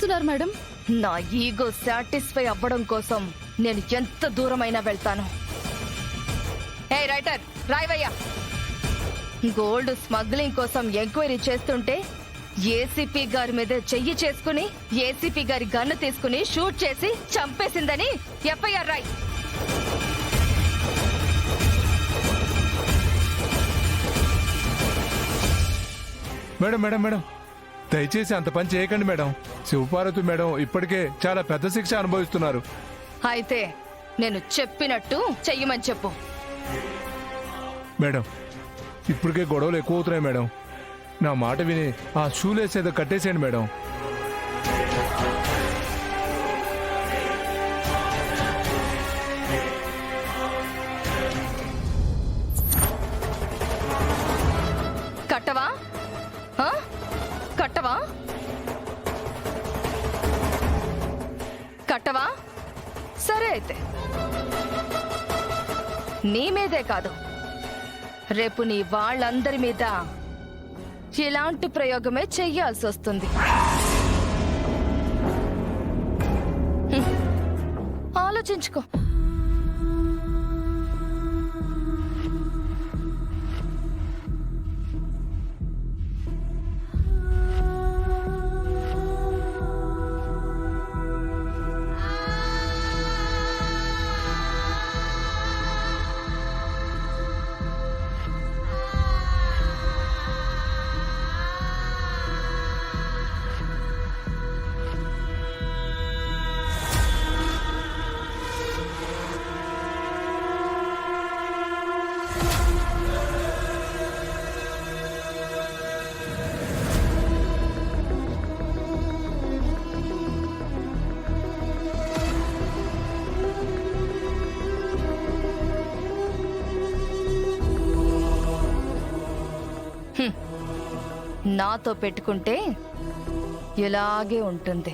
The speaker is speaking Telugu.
చేస్తున్నారు మేడం? నా ఈగో సాటిస్ఫై అవ్వడం కోసం నేను ఎంత దూరమైనా వెళ్తాను. ఏ రైటర్, రాయవయ్యా. గోల్డ్ స్మగ్లింగ్ కోసం ఎంక్వైరీ చేస్తుంటే ఏసీపీ గారి మీద చెయ్యి చేసుకుని ఏసీపీ గారి గన్ను తీసుకుని షూట్ చేసి చంపేసిందని ఎఫ్ఐఆర్ రాయ్. మేడం మేడం మేడం, దయచేసి అంత పని చేయకండి మేడం. శివపార్వతి మేడం ఇప్పటికే చాలా పెద్ద శిక్ష అనుభవిస్తున్నారు. అయితే నేను చెప్పినట్టు చెయ్యమని చెప్పు. మేడం ఇప్పటికే గొడవలు ఎక్కువ అవుతున్నాయి మేడం. నా మాట విని ఆ షూలేస్ ఏదో కట్టేసేయండి మేడం. కట్టవా? కట్టవా? కట్టవా? సరే అయితే నీ మీదే కాదు, రేపు నీ వాళ్ళందరి మీద ఇలాంటి ప్రయోగమే చెయ్యాల్సి వస్తుంది. ఆలోచించుకో. నాతో పెట్టుకుంటే ఇలాగే ఉంటుంది.